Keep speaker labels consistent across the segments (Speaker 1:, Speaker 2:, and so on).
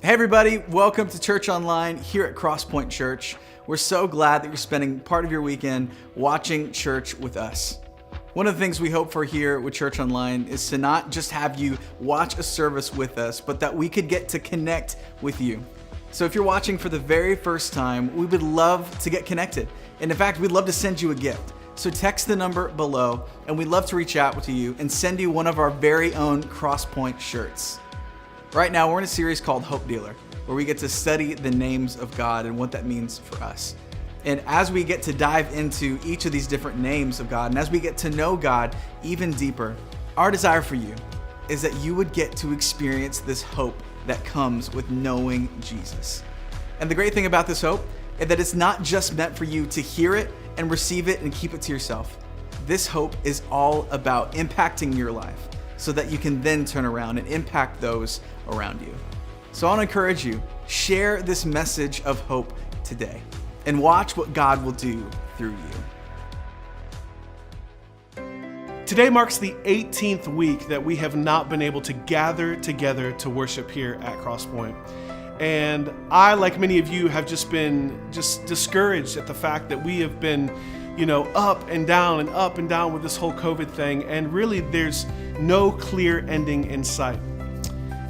Speaker 1: Hey everybody, welcome to Church Online here at Crosspoint Church. We're so glad that you're spending part of your weekend watching church with us. One of the things we hope for here with Church Online is to not just have you watch a service with us, but that we could get to connect with you. So if you're watching for the very first time, we would love to get connected. And in fact, we'd love to send you a gift. So text the number below and we'd love to reach out to you and send you one of our very own Crosspoint shirts. Right now, we're in a series called Hope Dealer, where we get to study the names of God and what that means for us. And as we get to dive into each of these different names of God, and as we get to know God even deeper, our desire for you is that you would get to experience this hope that comes with knowing Jesus. And the great thing about this hope is that it's not just meant for you to hear it and receive it and keep it to yourself. This hope is all about impacting your life, so that you can then turn around and impact those around you. So I want to encourage you, share this message of hope today and watch what God will do through you.
Speaker 2: Today marks the 18th week that we have not been able to gather together to worship here at Crosspoint. And I, like many of you, have just been discouraged at the fact that we have been up and down with this whole COVID thing, and really there's no clear ending in sight.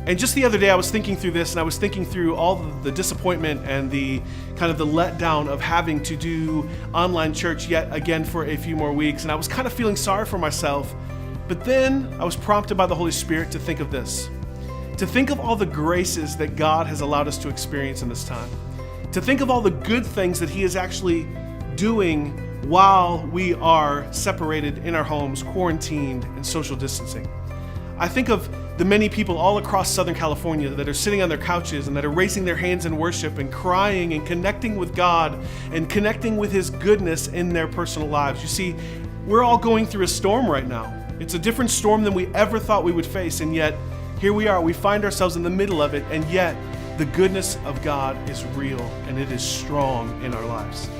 Speaker 2: And just the other day I was thinking through this, and I was thinking through all the disappointment and the kind of the letdown of having to do online church yet again for a few more weeks, and I was kind of feeling sorry for myself. But then I was prompted by the Holy Spirit to think of this, to think of all the graces that God has allowed us to experience in this time, to think of all the good things that He is actually doing while we are separated in our homes, quarantined, and social distancing. I think of the many people all across Southern California that are sitting on their couches and that are raising their hands in worship and crying and connecting with God and connecting with His goodness in their personal lives. You see, we're all going through a storm right now. It's a different storm than we ever thought we would face, and yet here we are. We find ourselves in the middle of it, and yet the goodness of God is real and it is strong in our lives.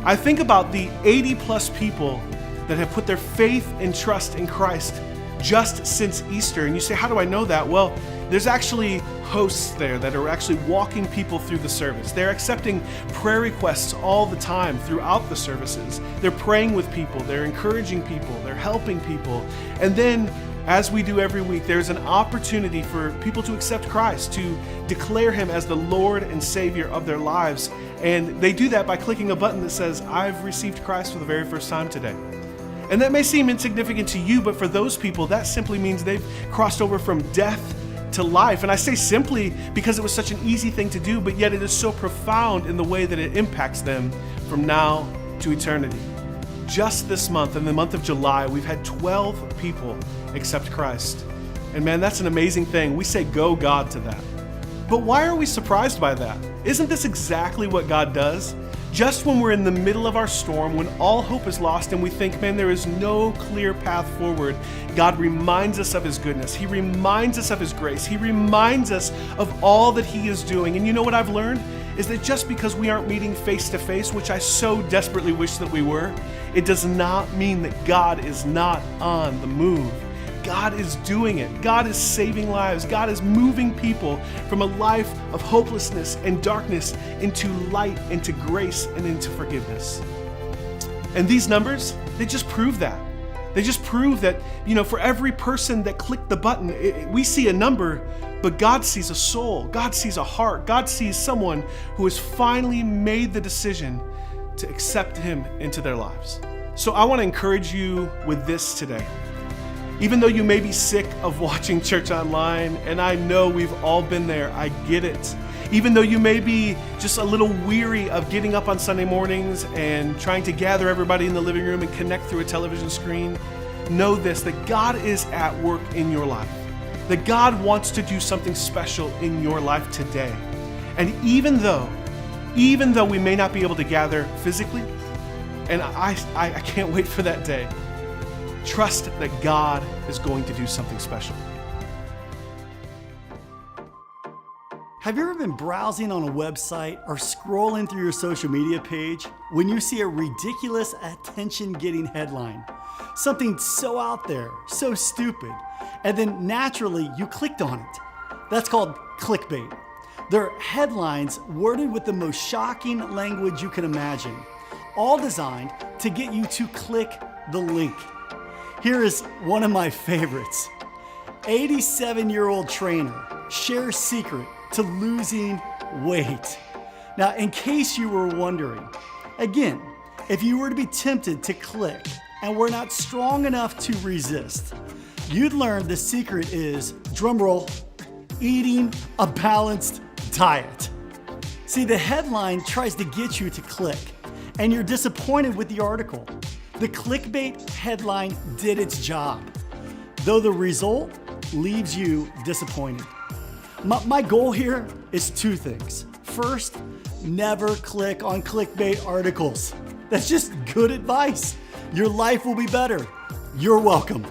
Speaker 2: I think about the 80 plus people that have put their faith and trust in Christ just since Easter. And you say, how do I know that? Well, there's actually hosts there that are actually walking people through the service. They're accepting prayer requests all the time throughout the services. They're praying with people, they're encouraging people, they're helping people. And then, as we do every week, there's an opportunity for people to accept Christ, to declare Him as the Lord and Savior of their lives. And they do that by clicking a button that says, I've received Christ for the very first time today. And that may seem insignificant to you, but for those people, that simply means they've crossed over from death to life. And I say simply because it was such an easy thing to do, but yet it is so profound in the way that it impacts them from now to eternity. Just this month, in the month of July, we've had 12 people accept Christ. And man, that's an amazing thing. We say, go God to that. But why are we surprised by that? Isn't this exactly what God does? Just when we're in the middle of our storm, when all hope is lost and we think, man, there is no clear path forward, God reminds us of His goodness. He reminds us of His grace. He reminds us of all that He is doing. And you know what I've learned? Is that just because we aren't meeting face to face, which I so desperately wish that we were, it does not mean that God is not on the move. God is doing it. God is saving lives. God is moving people from a life of hopelessness and darkness into light, into grace, and into forgiveness. And these numbers, they just prove that. They just prove that, for every person that clicked the button, we see a number, but God sees a soul. God sees a heart. God sees someone who has finally made the decision to accept Him into their lives. So I want to encourage you with this today. Even though you may be sick of watching church online, and I know we've all been there, I get it. Even though you may be just a little weary of getting up on Sunday mornings and trying to gather everybody in the living room and connect through a television screen, know this, that God is at work in your life. That God wants to do something special in your life today. And even though we may not be able to gather physically, and I can't wait for that day, trust that God is going to do something special.
Speaker 3: Have you ever been browsing on a website or scrolling through your social media page when you see a ridiculous attention-getting headline? Something so out there, so stupid, and then naturally you clicked on it. That's called clickbait. They're headlines worded with the most shocking language you can imagine, all designed to get you to click the link. Here is one of my favorites. 87-year-old trainer shares secret to losing weight. Now, in case you were wondering, again, if you were to be tempted to click and were not strong enough to resist, you'd learn the secret is, drumroll, eating a balanced diet. See, the headline tries to get you to click, and you're disappointed with the article. The clickbait headline did its job, though the result leaves you disappointed. My goal here is two things. First, never click on clickbait articles. That's just good advice. Your life will be better. You're welcome.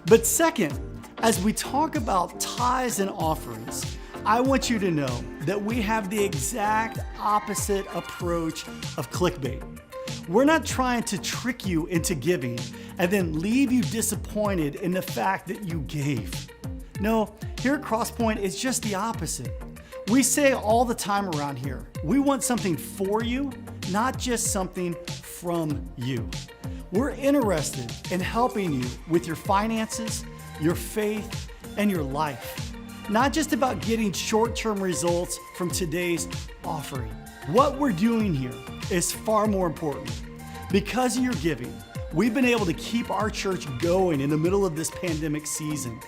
Speaker 3: But second, as we talk about tithes and offerings, I want you to know that we have the exact opposite approach of clickbait. We're not trying to trick you into giving and then leave you disappointed in the fact that you gave. No, here at Crosspoint, it's just the opposite. We say all the time around here, we want something for you, not just something from you. We're interested in helping you with your finances, your faith, and your life. Not just about getting short-term results from today's offering. What we're doing here is far more important. Because of your giving, we've been able to keep our church going in the middle of this pandemic season.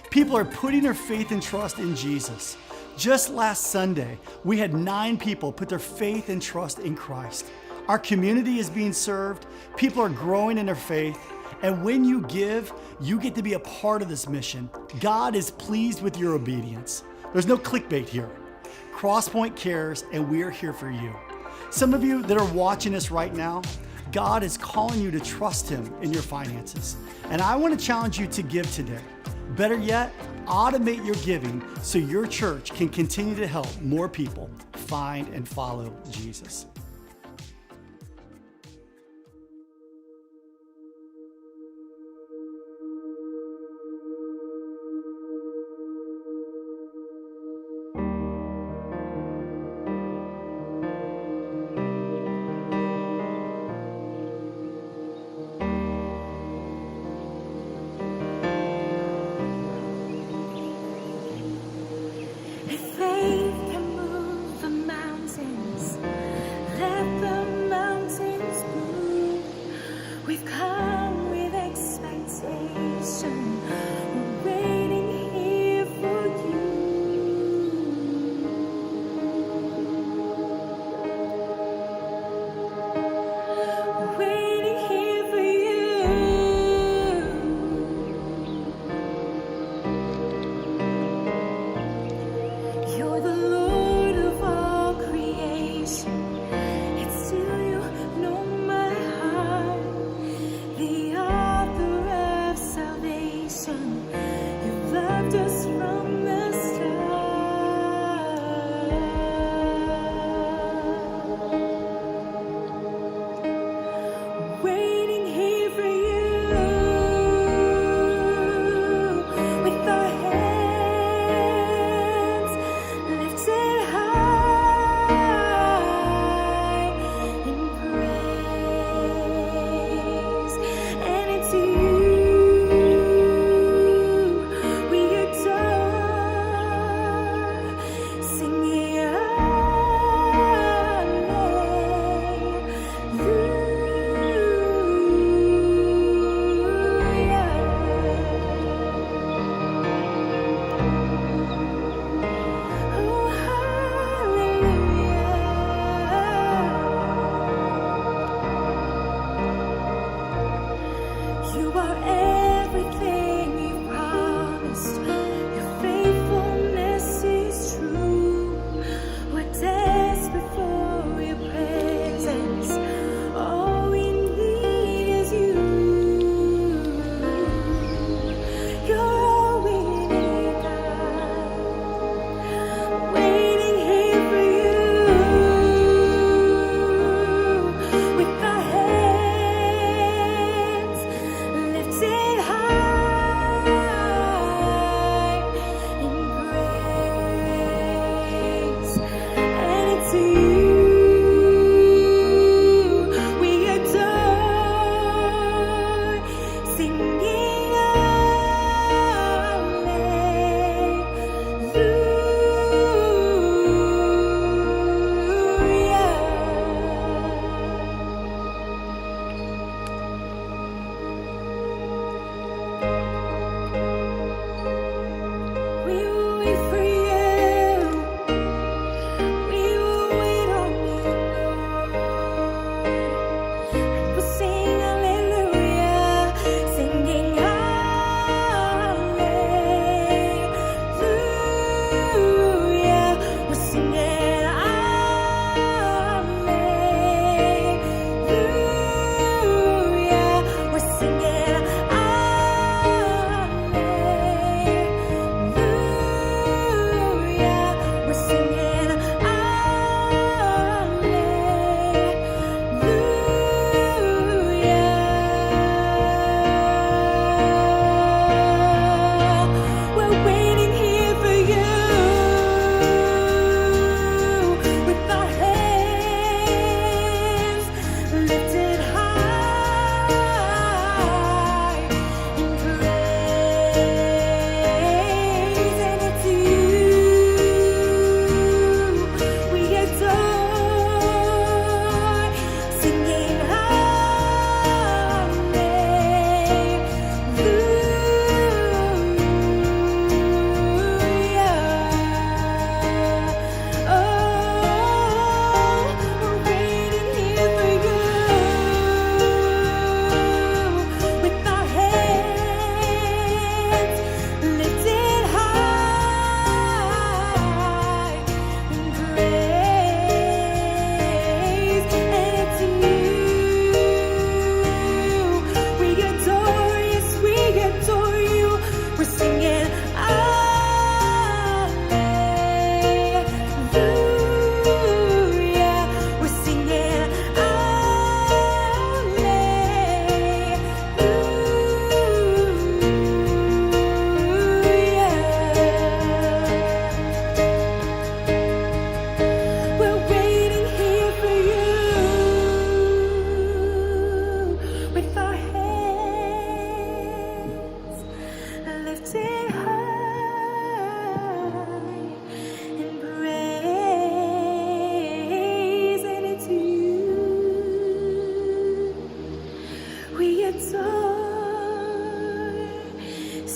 Speaker 3: People are putting their faith and trust in Jesus. Just last Sunday, we had 9 people put their faith and trust in Christ. Our community is being served, people are growing in their faith, and when you give, you get to be a part of this mission. God is pleased with your obedience. There's no clickbait here. Crosspoint cares, and we are here for you. Some of you that are watching us right now, God is calling you to trust Him in your finances. And I want to challenge you to give today. Better yet, automate your giving so your church can continue to help more people find and follow Jesus.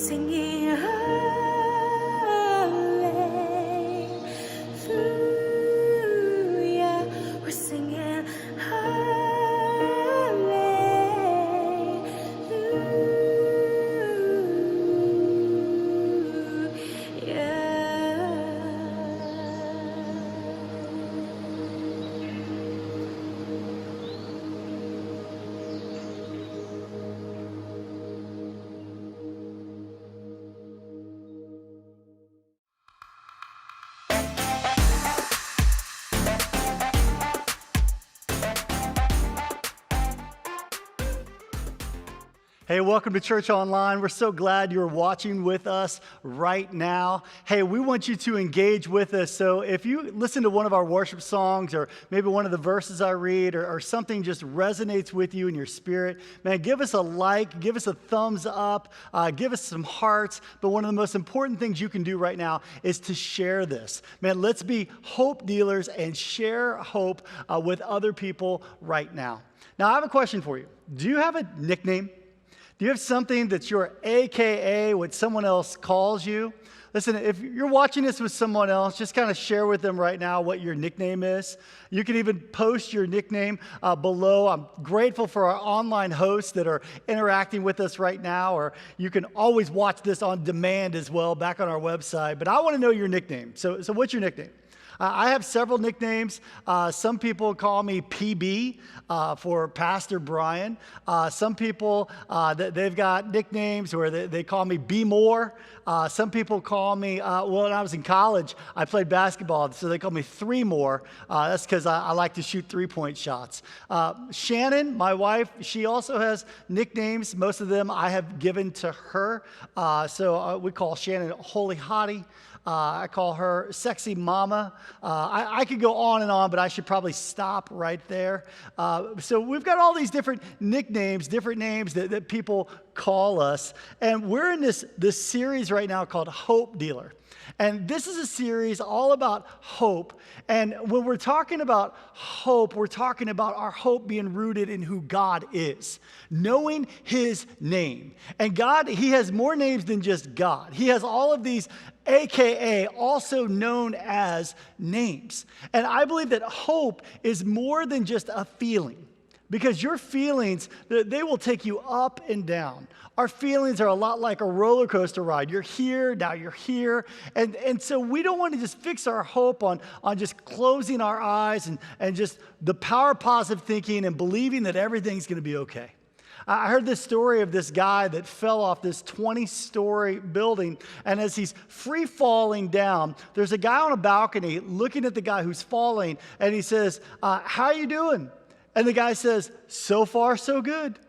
Speaker 4: singing hallelujah. We're singing
Speaker 3: Hey, welcome to Church Online. We're so glad you're watching with us right now. Hey, we want you to engage with us. So if you listen to one of our worship songs or maybe one of the verses I read or something just resonates with you in your spirit, man, give us a like, give us a thumbs up, give us some hearts. But one of the most important things you can do right now is to share this. Man, let's be hope dealers and share hope with other people right now. Now, I have a question for you. Do you have a nickname? Do you have something that's your AKA, what someone else calls you? Listen, if you're watching this with someone else, just kind of share with them right now what your nickname is. You can even post your nickname below. I'm grateful for our online hosts that are interacting with us right now, or you can always watch this on demand as well back on our website. But I want to know your nickname. So what's your nickname? I have several nicknames. Some people call me PB for Pastor Brian. Some people, they've got nicknames where they call me B More. Some people call me, when I was in college, I played basketball, so they call me 3 More. That's because I like to shoot three-point shots. Shannon, my wife, she also has nicknames. Most of them I have given to her. So we call Shannon Holy Hottie. I call her Sexy Mama. I could go on and on, but I should probably stop right there. So we've got all these different nicknames, different names that people call us. And we're in this series right now called Hope Dealer. And this is a series all about hope. And when we're talking about hope, we're talking about our hope being rooted in who God is, knowing his name. And God, he has more names than just God. He has all of these AKA, also known as names. And I believe that hope is more than just a feeling. Because your feelings, they will take you up and down. Our feelings are a lot like a roller coaster ride. You're here, now you're here. And so we don't want to just fix our hope on just closing our eyes and just the power of positive thinking and believing that everything's going to be okay. I heard this story of this guy that fell off this 20-story building, and as he's free falling down, there's a guy on a balcony looking at the guy who's falling, and he says, how you doing? And the guy says, so far, so good.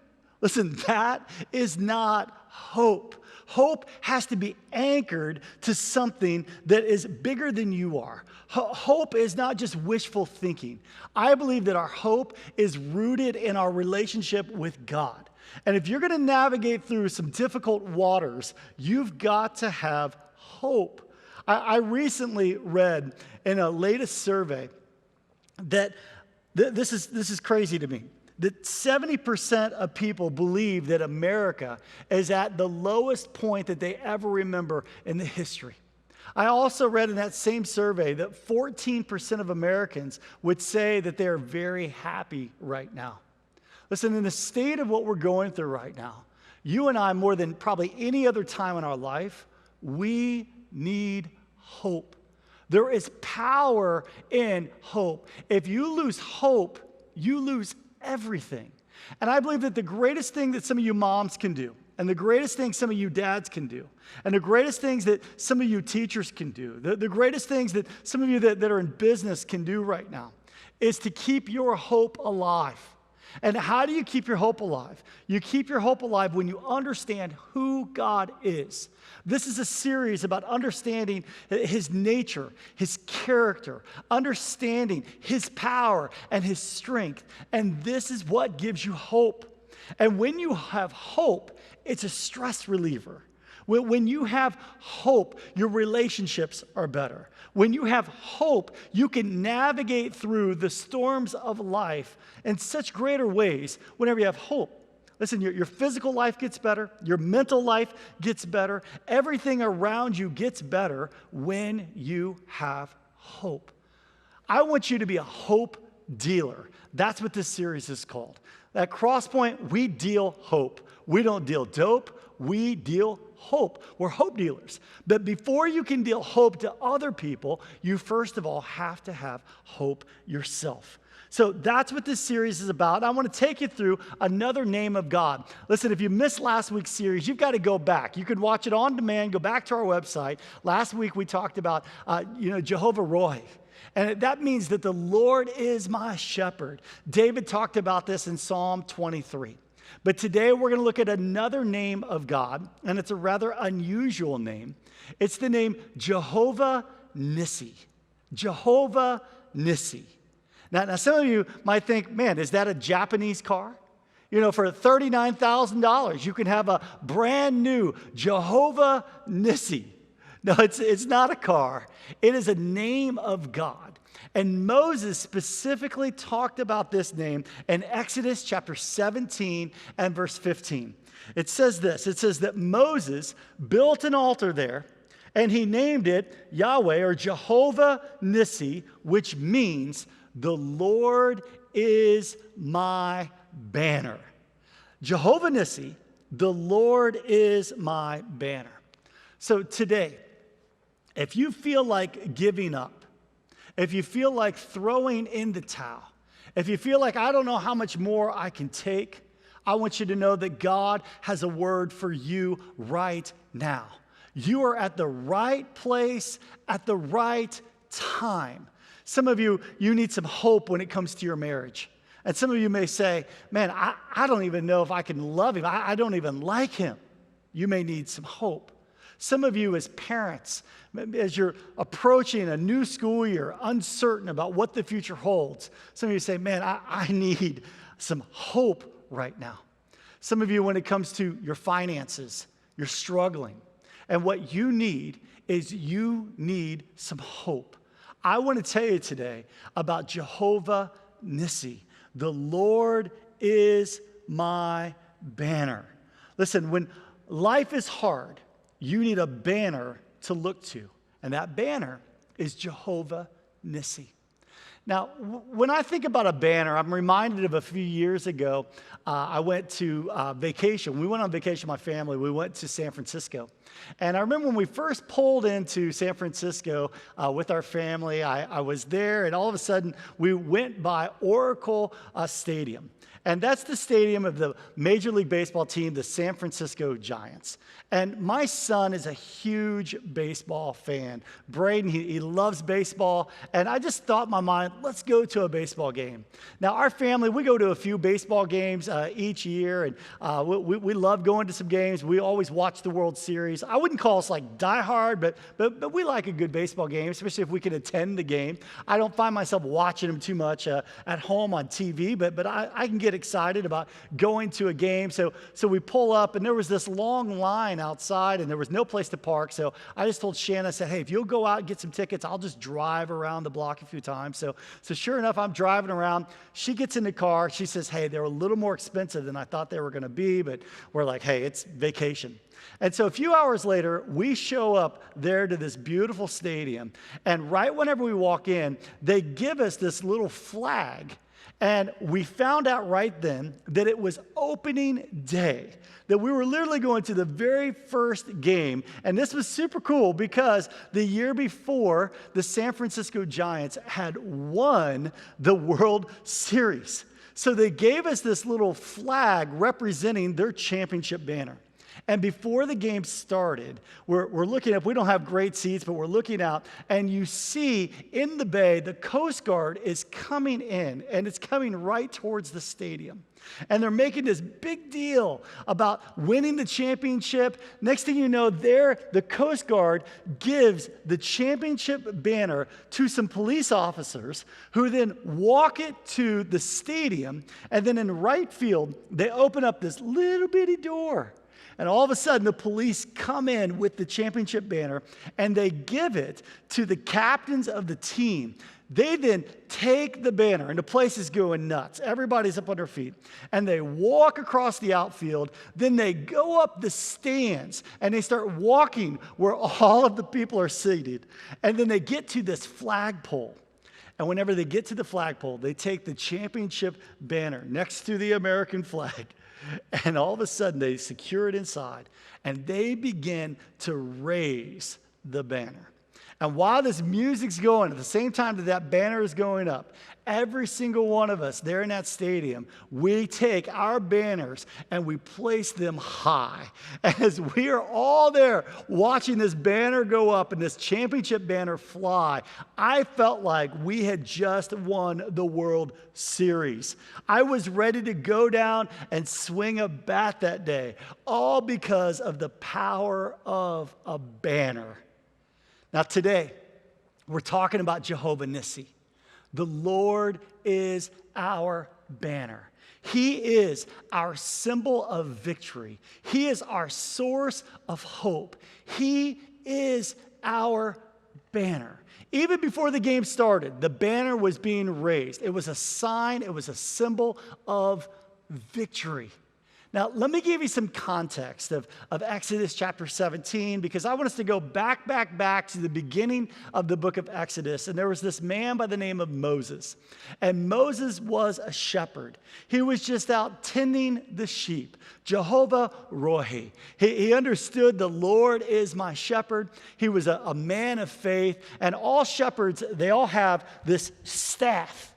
Speaker 3: Listen, that is not hope. Hope has to be anchored to something that is bigger than you are. Hope is not just wishful thinking. I believe that our hope is rooted in our relationship with God. And if you're going to navigate through some difficult waters, you've got to have hope. I recently read in a latest survey that this is crazy to me, that 70% of people believe that America is at the lowest point that they ever remember in the history. I also read in that same survey that 14% of Americans would say that they are very happy right now. Listen, in the state of what we're going through right now, you and I, more than probably any other time in our life, we need hope. There is power in hope. If you lose hope, you lose everything. And I believe that the greatest thing that some of you moms can do, and the greatest thing some of you dads can do, and the greatest things that some of you teachers can do, the greatest things that some of you that are in business can do right now, is to keep your hope alive. And how do you keep your hope alive? You keep your hope alive when you understand who God is. This is a series about understanding his nature, his character, understanding his power and his strength. And this is what gives you hope. And when you have hope, it's a stress reliever. When you have hope, your relationships are better. When you have hope, you can navigate through the storms of life in such greater ways whenever you have hope. Listen, your physical life gets better. Your mental life gets better. Everything around you gets better when you have hope. I want you to be a hope dealer. That's what this series is called. At Crosspoint, we deal hope. We don't deal dope. We deal hope. We're hope dealers. But before you can deal hope to other people, you first of all have to have hope yourself. So that's what this series is about. I want to take you through another name of God. Listen, if you missed last week's series, you've got to go back. You can watch it on demand. Go back to our website. Last week we talked about, Jehovah Roy. And that means that the Lord is my shepherd. David talked about this in Psalm 23. But today we're going to look at another name of God, and it's a rather unusual name. It's the name Jehovah Nissi. Jehovah Nissi. Now some of you might think, man, is that a Japanese car? For $39,000, you can have a brand new Jehovah Nissi. No, it's not a car. It is a name of God. And Moses specifically talked about this name in Exodus chapter 17 and verse 15. It says this. It says that Moses built an altar there, and he named it Yahweh or Jehovah Nissi, which means the Lord is my banner. Jehovah Nissi, the Lord is my banner. So today, if you feel like giving up, if you feel like throwing in the towel, if you feel like I don't know how much more I can take, I want you to know that God has a word for you right now. You are at the right place at the right time. Some of you need some hope when it comes to your marriage. And some of you may say, man, I don't even know if I can love him. I don't even like him. You may need some hope. Some of you as parents, as you're approaching a new school year, uncertain about what the future holds, some of you say, man, I need some hope right now. Some of you, when it comes to your finances, you're struggling. And what you need is you need some hope. I want to tell you today about Jehovah Nissi. The Lord is my banner. Listen, when life is hard, you need a banner to look to. And that banner is Jehovah Nissi. Now, when I think about a banner, I'm reminded of a few years ago, I went to vacation. We went on vacation, my family. We went to San Francisco. And I remember when we first pulled into San Francisco with our family, I was there, and all of a sudden, we went by Oracle Stadium. And that's the stadium of the Major League Baseball team, the San Francisco Giants. And my son is a huge baseball fan. Braden, he loves baseball. And I just thought in my mind, let's go to a baseball game. Now, our family, we go to a few baseball games each year. And we love going to some games. We always watch the World Series. I wouldn't call us like diehard, but we like a good baseball game, especially if we can attend the game. I don't find myself watching them too much at home on TV, but I can get excited about going to a game. So we pull up, and there was this long line outside, and there was no place to park. So I just told Shanna, I said, hey, if you'll go out and get some tickets, I'll just drive around the block a few times. So sure enough, I'm driving around. She gets in the car. She says, hey, they're a little more expensive than I thought they were going to be, but we're like, hey, it's vacation. And so a few hours later, we show up there to this beautiful stadium. And right whenever we walk in, they give us this little flag. And we found out right then that it was opening day, that we were literally going to the very first game. And this was super cool because the year before, the San Francisco Giants had won the World Series. So they gave us this little flag representing their championship banner. And before the game started, we're looking up, we don't have great seats, but we're looking out, and you see in the bay, the Coast Guard is coming in, and it's coming right towards the stadium. And they're making this big deal about winning the championship. Next thing you know, the Coast Guard gives the championship banner to some police officers who then walk it to the stadium, and then in right field, they open up this little bitty door. And all of a sudden, the police come in with the championship banner, and they give it to the captains of the team. They then take the banner, and the place is going nuts. Everybody's up on their feet. And they walk across the outfield. Then they go up the stands, and they start walking where all of the people are seated. And then they get to this flagpole. And whenever they get to the flagpole, they take the championship banner next to the American flag. And all of a sudden, they secure it inside. And they begin to raise the banner. And while this music's going, at the same time that that banner is going up, every single one of us there in that stadium, we take our banners and we place them high. As we are all there watching this banner go up and this championship banner fly, I felt like we had just won the World Series. I was ready to go down and swing a bat that day, all because of the power of a banner. Now today, we're talking about Jehovah Nissi. The Lord is our banner. He is our symbol of victory. He is our source of hope. He is our banner. Even before the game started, the banner was being raised. It was a sign, it was a symbol of victory. Now, let me give you some context of Exodus chapter 17, because I want us to go back to the beginning of the book of Exodus. And there was this man by the name of Moses. And Moses was a shepherd. He was just out tending the sheep. Jehovah Rohi. He understood the Lord is my shepherd. He was a man of faith. And all shepherds, they all have this staff.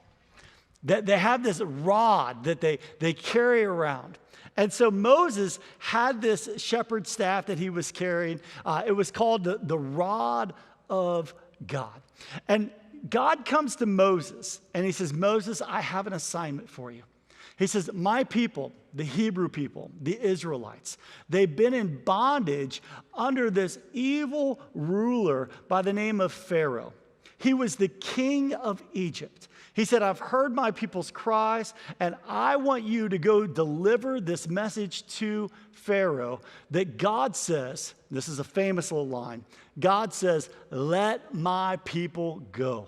Speaker 3: They have this rod that they carry around. And so Moses had this shepherd staff that he was carrying. It was called the rod of God. And God comes to Moses and he says, Moses, I have an assignment for you. He says, my people, the Hebrew people, the Israelites, they've been in bondage under this evil ruler by the name of Pharaoh. He was the king of Egypt. He said, I've heard my people's cries, and I want you to go deliver this message to Pharaoh that God says, this is a famous little line, God says, let my people go.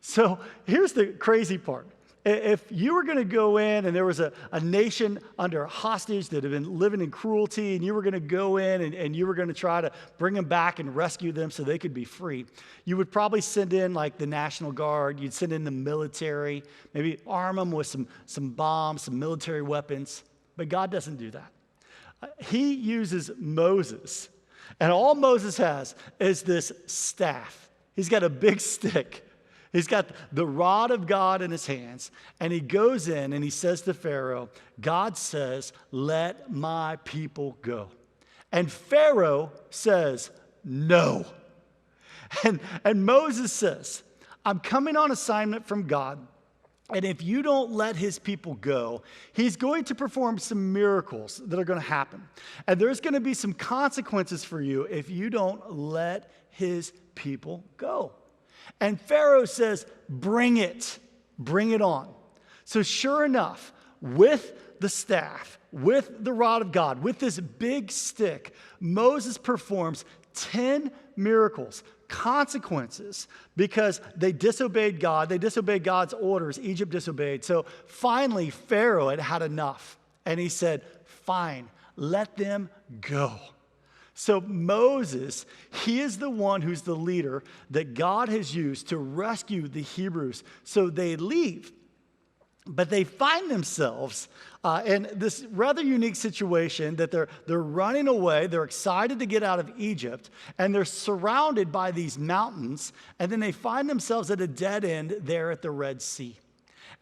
Speaker 3: So here's the crazy part. If you were going to go in and there was a nation under hostage that had been living in cruelty, and you were going to go in and you were going to try to bring them back and rescue them so they could be free, you would probably send in like the National Guard, you'd send in the military, maybe arm them with some bombs, some military weapons. But God doesn't do that. He uses Moses. And all Moses has is this staff. He's got a big stick. He's got the rod of God in his hands, and he goes in and he says to Pharaoh, God says, let my people go. And Pharaoh says, no. And Moses says, I'm coming on assignment from God, and if you don't let his people go, he's going to perform some miracles that are going to happen. And there's going to be some consequences for you if you don't let his people go. And Pharaoh says, bring it on. So sure enough, with the staff, with the rod of God, with this big stick, Moses performs 10 miracles, consequences, because they disobeyed God. They disobeyed God's orders. Egypt disobeyed. So finally, Pharaoh had enough. And he said, fine, let them go. So Moses, he is the one who's the leader that God has used to rescue the Hebrews. So they leave, but they find themselves in this rather unique situation that they're running away. They're excited to get out of Egypt, and they're surrounded by these mountains, and then they find themselves at a dead end there at the Red Sea.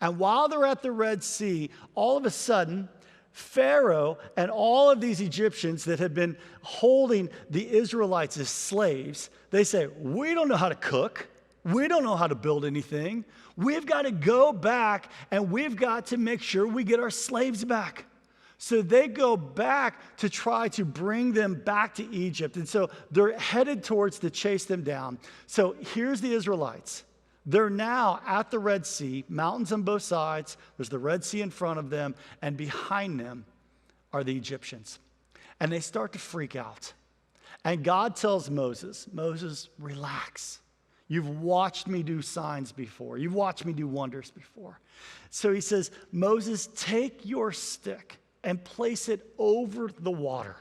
Speaker 3: And while they're at the Red Sea, all of a sudden, Pharaoh and all of these Egyptians that had been holding the Israelites as slaves, they say, we don't know how to cook. We don't know how to build anything. We've got to go back and we've got to make sure we get our slaves back. So they go back to try to bring them back to Egypt. And so they're headed towards to chase them down. So here's the Israelites. They're now at the Red Sea, mountains on both sides. There's the Red Sea in front of them, and behind them are the Egyptians. and they start to freak out. And God tells Moses, Moses, relax. You've watched me do signs before. You've watched me do wonders before. So he says, Moses, take your stick and place it over the water.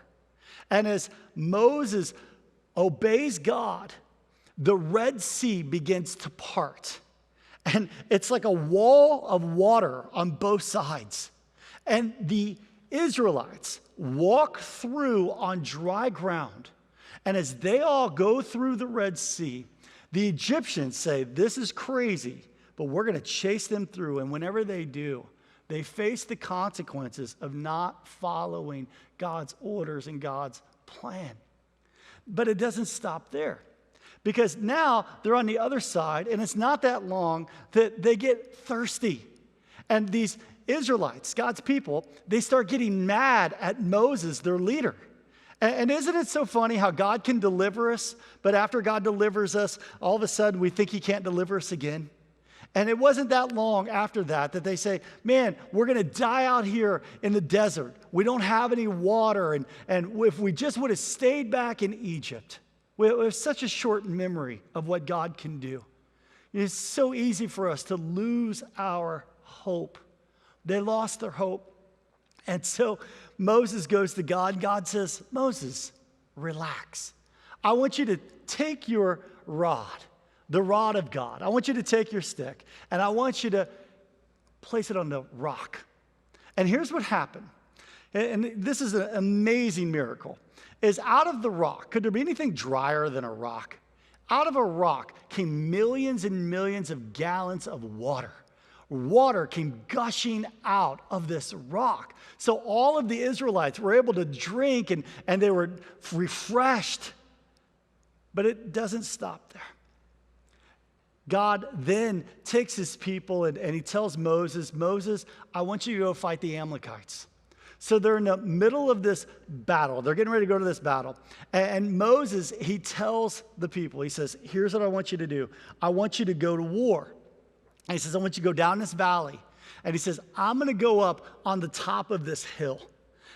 Speaker 3: And as Moses obeys God, the Red Sea begins to part. And it's like a wall of water on both sides. And the Israelites walk through on dry ground. And as they all go through the Red Sea, the Egyptians say, this is crazy, but we're going to chase them through. And whenever they do, they face the consequences of not following God's orders and God's plan. But it doesn't stop there. Because now they're on the other side, and it's not that long that they get thirsty. And these Israelites, God's people, they start getting mad at Moses, their leader. And isn't it so funny how God can deliver us, but after God delivers us, all of a sudden we think he can't deliver us again? And it wasn't that long after that they say, man, we're going to die out here in the desert. We don't have any water. And if we just would have stayed back in Egypt, we have such a short memory of what God can do. It's so easy for us to lose our hope. They lost their hope. And so Moses goes to God. God says, Moses, relax. I want you to take your rod, the rod of God. I want you to take your stick, and I want you to place it on the rock. And here's what happened. And this is an amazing miracle. Is out of the rock, could there be anything drier than a rock? Out of a rock came millions and millions of gallons of water. Water came gushing out of this rock. So all of the Israelites were able to drink and they were refreshed. But it doesn't stop there. God then takes his people and he tells Moses, Moses, I want you to go fight the Amalekites. So they're in the middle of this battle. They're getting ready to go to this battle. And Moses, he tells the people, he says, here's what I want you to do. I want you to go to war. And he says, I want you to go down this valley. And he says, I'm going to go up on the top of this hill.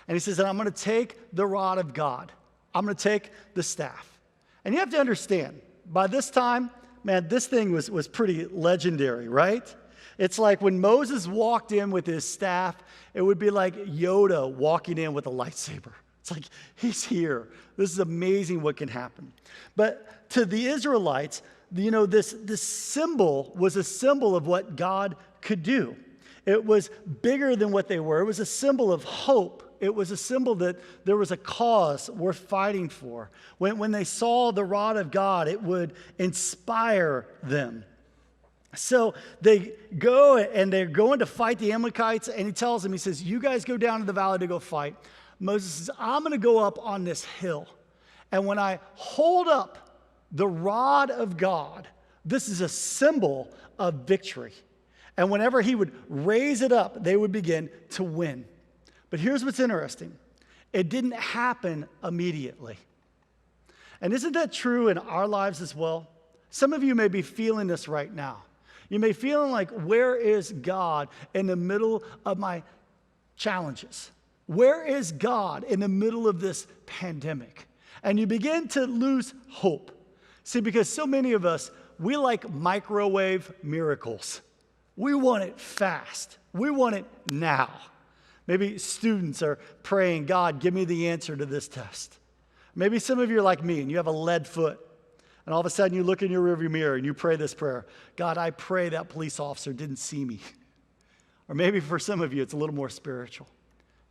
Speaker 3: And he says, and I'm going to take the rod of God. I'm going to take the staff. And you have to understand, by this time, man, this thing was pretty legendary, right? It's like when Moses walked in with his staff, it would be like Yoda walking in with a lightsaber. It's like, he's here. This is amazing what can happen. But to the Israelites, this symbol was a symbol of what God could do. It was bigger than what they were. It was a symbol of hope. It was a symbol that there was a cause worth fighting for. When they saw the rod of God, it would inspire them. So they go and they're going to fight the Amalekites, and he tells them, he says, you guys go down to the valley to go fight. Moses says, I'm going to go up on this hill. And when I hold up the rod of God, this is a symbol of victory. And whenever he would raise it up, they would begin to win. But here's what's interesting. It didn't happen immediately. And isn't that true in our lives as well? Some of you may be feeling this right now. You may feel like, where is God in the middle of my challenges? Where is God in the middle of this pandemic? And you begin to lose hope. See, because so many of us, we like microwave miracles. We want it fast. We want it now. Maybe students are praying, God, give me the answer to this test. Maybe some of you are like me and you have a lead foot. And all of a sudden you look in your rearview mirror and you pray this prayer. God, I pray that police officer didn't see me. Or maybe for some of you it's a little more spiritual.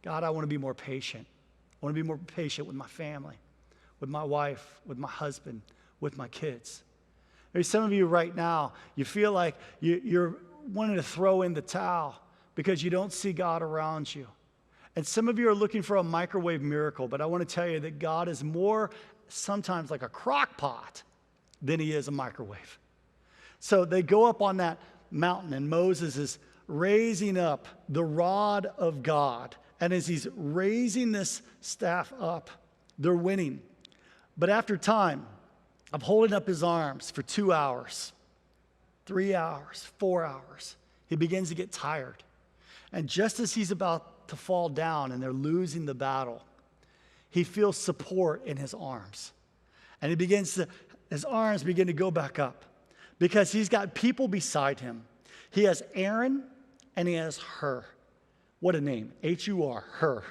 Speaker 3: God, I want to be more patient. I want to be more patient with my family, with my wife, with my husband, with my kids. Maybe some of you right now, you feel like you're wanting to throw in the towel because you don't see God around you. And some of you are looking for a microwave miracle, but I want to tell you that God is more sometimes like a crock pot than he is a microwave. So they go up on that mountain, and Moses is raising up the rod of God. And as he's raising this staff up, they're winning. But after time of holding up his arms for 2 hours, 3 hours, 4 hours, he begins to get tired. And just as he's about to fall down and they're losing the battle, he feels support in his arms. And his arms begin to go back up because he's got people beside him. He has Aaron and he has Hur. What a name, H-U-R, Hur.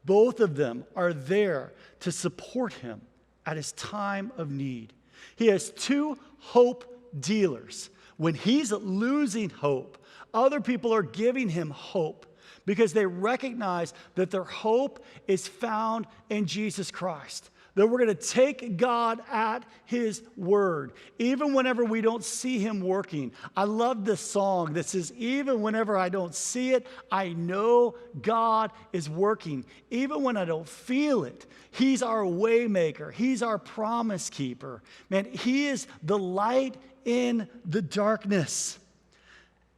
Speaker 3: Both of them are there to support him at his time of need. He has two hope dealers. When he's losing hope, other people are giving him hope because they recognize that their hope is found in Jesus Christ. That we're going to take God at his word, even whenever we don't see him working. I love this song that says, even whenever I don't see it, I know God is working. Even when I don't feel it, he's our way maker. He's our promise keeper. Man, he is the light in the darkness.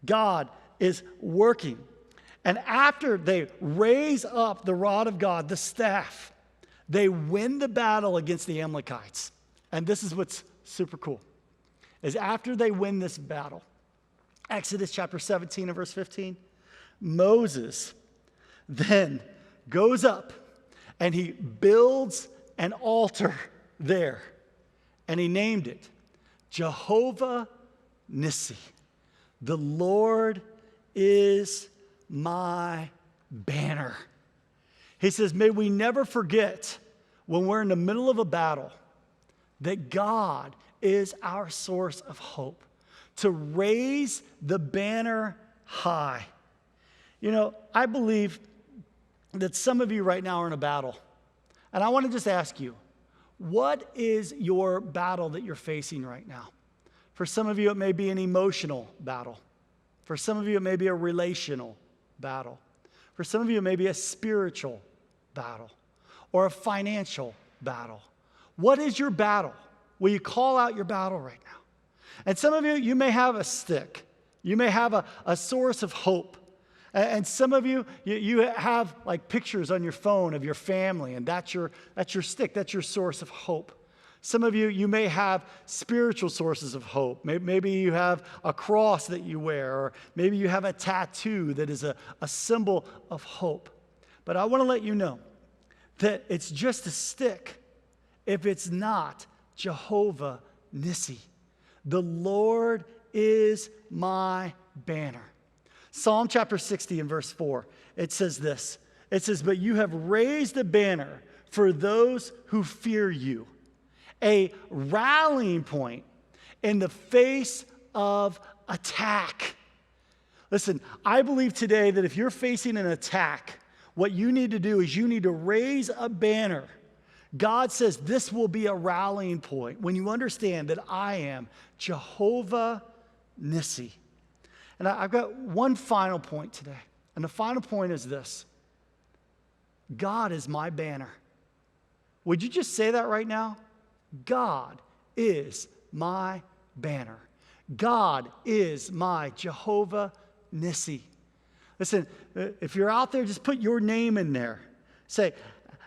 Speaker 3: God is working. And after they raise up the rod of God, the staff, they win the battle against the Amalekites. And this is what's super cool, is after they win this battle, Exodus chapter 17 and verse 15, Moses then goes up and he builds an altar there. And he named it Jehovah Nissi. The Lord is my banner. He says, may we never forget when we're in the middle of a battle that God is our source of hope, to raise the banner high. You know, I believe that some of you right now are in a battle. And I want to just ask you, what is your battle that you're facing right now? For some of you, it may be an emotional battle. For some of you, it may be a relational battle. For some of you, it may be a spiritual battle or a financial battle. What is your battle? Will you call out your battle right now? And some of you, you may have a stick. You may have a source of hope. And some of you, you have like pictures on your phone of your family, and that's your stick. That's your source of hope. Some of you, you may have spiritual sources of hope. Maybe you have a cross that you wear, or maybe you have a tattoo that is a symbol of hope. But I want to let you know that it's just a stick if it's not Jehovah Nissi. The Lord is my banner. Psalm chapter 60 and verse 4, it says this. It says, but you have raised a banner for those who fear you, a rallying point in the face of attack. Listen, I believe today that if you're facing an attack, what you need to do is you need to raise a banner. God says this will be a rallying point when you understand that I am Jehovah Nissi. And I've got one final point today. And the final point is this. God is my banner. Would you just say that right now? God is my banner. God is my Jehovah Nissi. Listen, if you're out there, just put your name in there. Say,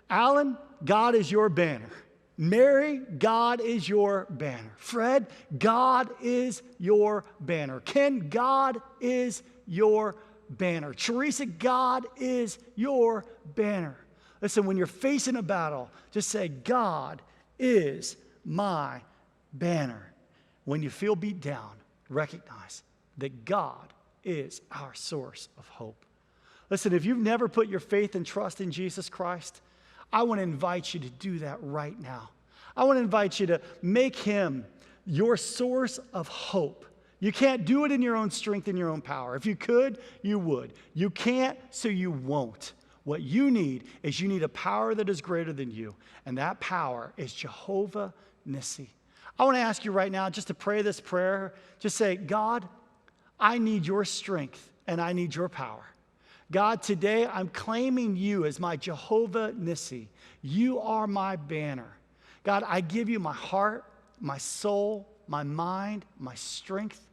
Speaker 3: Alan, God is your banner. Mary, God is your banner. Fred, God is your banner. Ken, God is your banner. Teresa, God is your banner. Listen, when you're facing a battle, just say, God is my banner. When you feel beat down, recognize that God is our source of hope. Listen, if you've never put your faith and trust in Jesus Christ, I want to invite you to do that right now. I want to invite you to make him your source of hope. You can't do it in your own strength and your own power. If you could, you would. You can't, so you won't. What you need is you need a power that is greater than you, and that power is Jehovah Nissi. I want to ask you right now just to pray this prayer. Just say, God, I need your strength and I need your power. God, today I'm claiming you as my Jehovah Nissi. You are my banner. God, I give you my heart, my soul, my mind, my strength.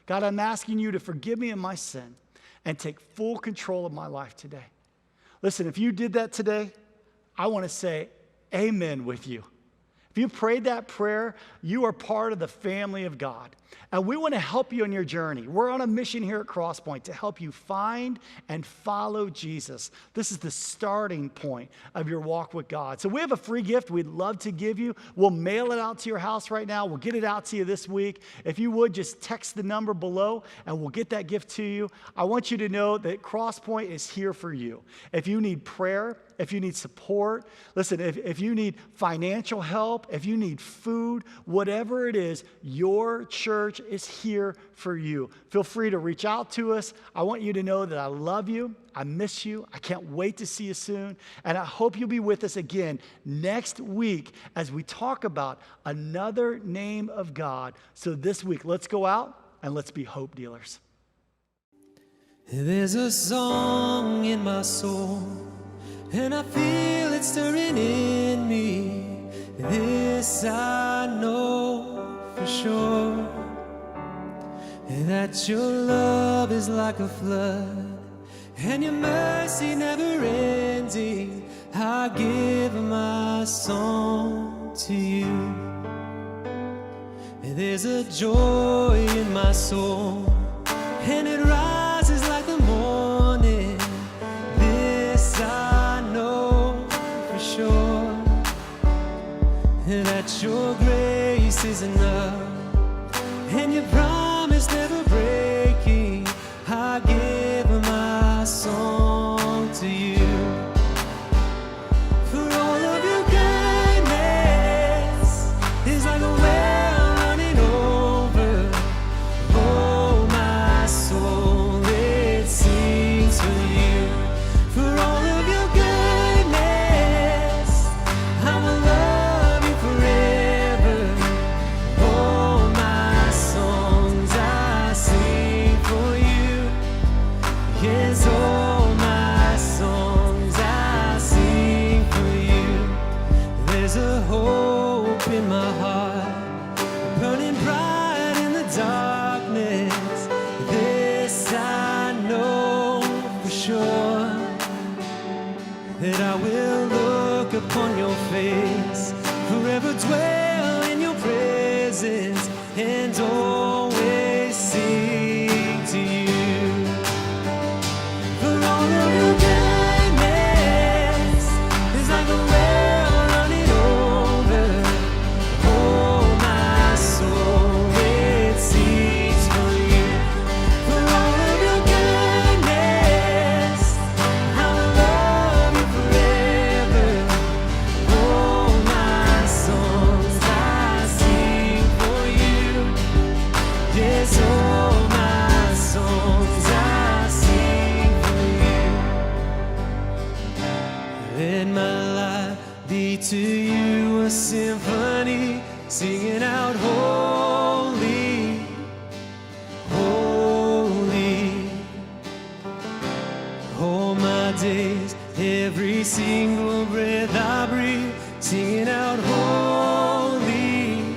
Speaker 3: God, I'm asking you to forgive me of my sin and take full control of my life today. Listen, if you did that today, I want to say amen with you. If you prayed that prayer, you are part of the family of God. And we want to help you on your journey. We're on a mission here at Crosspoint to help you find and follow Jesus. This is the starting point of your walk with God. So we have a free gift we'd love to give you. We'll mail it out to your house right now. We'll get it out to you this week. If you would, just text the number below and we'll get that gift to you. I want you to know that Crosspoint is here for you. If you need prayer, if you need support, listen, if you need financial help, if you need food, whatever it is, your church is here for you. Feel free to reach out to us. I want you to know that I love you. I miss you. I can't wait to see you soon. And I hope you'll be with us again next week as we talk about another name of God. So this week, let's go out and let's be hope dealers.
Speaker 5: There's a song in my soul, and I feel it stirring in me. This I know for sure, that your love is like a flood, and your mercy never ending. I give my song to you. There's a joy in my soul, and it rises like the morning. This I know for sure, that your grace is enough, and your promise never breaking. I give my song to you. For all of your goodness is like a well running over. Oh, my soul, it sings for you. For all of your goodness, I will love you forever. Oh, my songs I sing for you. Yes, all my songs I sing for you. There's a hope in my heart, burning bright in the darkness. This I know for sure, that I will look upon your face, forever dwell in your presence, and always sing to you. For all of your goodness is like a well running over. Oh, my soul, it sings for you. For all of your goodness, I will love you forever. Oh, my songs I sing for you. Yes, all my songs I sing for you. Let my life be to you a symphony, singing out holy, holy. All my days, every single breath I breathe, singing out holy,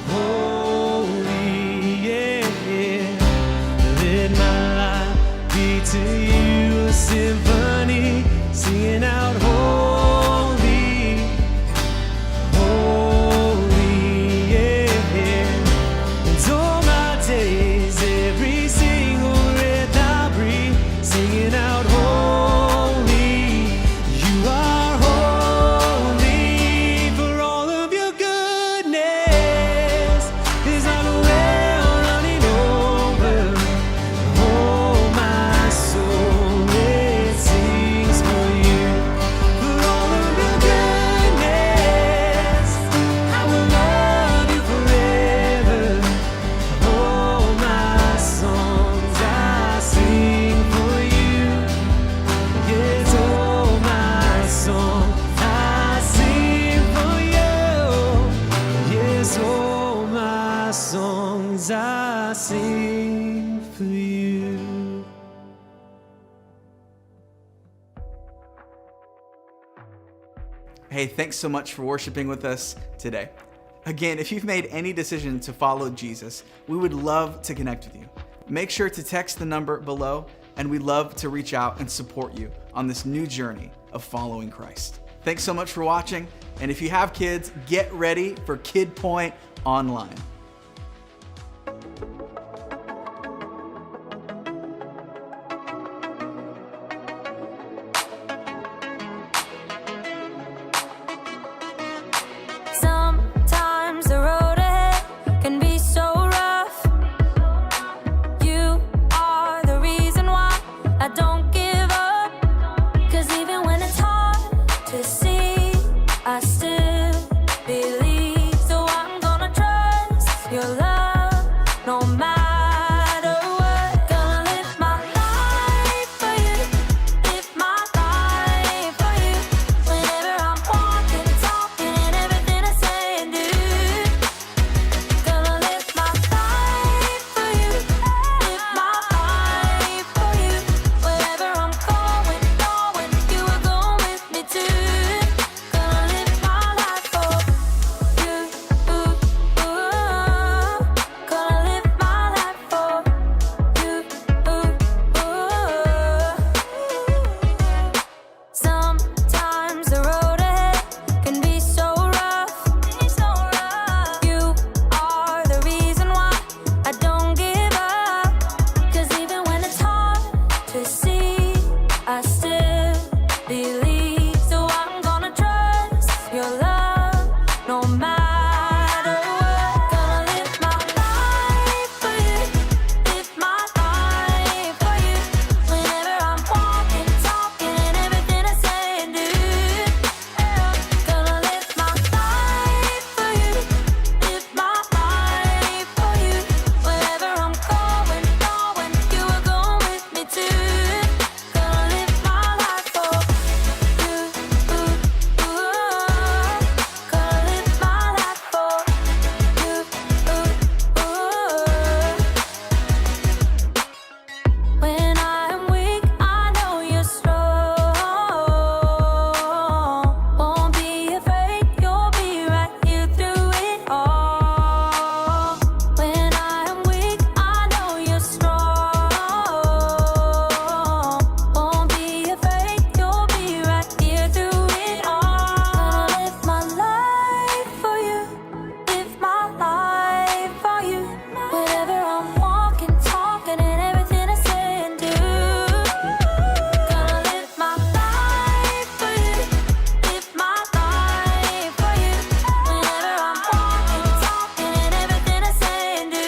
Speaker 5: holy, yeah, yeah. Let my life be to you a symphony, singing out holy, holy, yeah, yeah. And all my days, every single breath I breathe, singing out holy. You are holy. For all of your goodness is like a well running over. Oh, my soul, it sings for you. For all of your goodness, I will love you forever. Oh, my songs I sing for you. Yes, oh, my song I sing for you. Yes, oh, my songs I sing for you.
Speaker 1: Hey, thanks so much for worshiping with us today. Again, if you've made any decision to follow Jesus, we would love to connect with you. Make sure to text the number below, and we'd love to reach out and support you on this new journey of following Christ. Thanks so much for watching. And if you have kids, get ready for Kid Point Online.
Speaker 4: Sometimes the road ahead can be so rough. You are the reason why I don't give up. 'Cause even when it's hard to see, I still believe. So I'm gonna trust your love no matter what. Gonna live my life for you, live my life for you. Whenever I'm walking, talking, and everything I say and do. Gonna live my life for you, live my life for you. Wherever I'm going, you are going with me too. Gonna live my life for you. Gonna live my life for you. Sometimes the road ahead can be so rough. You are the reason why I don't give up. 'Cause even when it's hard to see, I still believe. So I'm gonna trust your love no matter what. Gonna live my life for you, live my life for you. Whenever I'm walking, talking, and everything I say and do. Gonna live my life for you, live my life for you. Wherever I'm going, you are going with me too. Gonna live my life for you. Gonna live my life for you. When I'm weak, I know you're strong. Won't be afraid, you'll be right here through it all. When I'm weak, I know you're strong. Won't be afraid, you'll be right here through it all. Gonna live my life for you, live my life for you. Whenever I'm walking, talking, and everything I say and do. Gonna live my life for you, live my life for you. Whenever I'm walking, talking, and everything I say and do.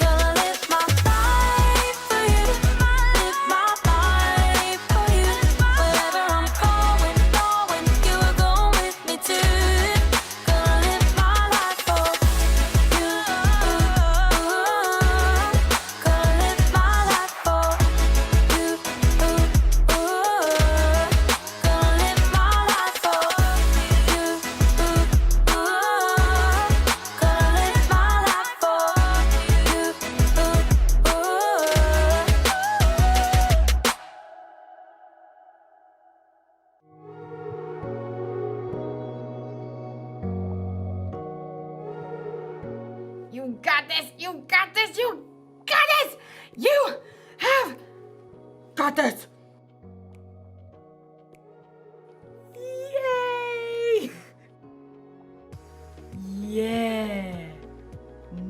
Speaker 4: Gonna live my life for you, live my life for you. Wherever I'm going, you are going with me too. Gonna live my life for you. Gonna live my life for you. Gonna live my life for you. Gonna live my life for
Speaker 6: You got this! You got this! You got this! You have got this! Yay! Yeah!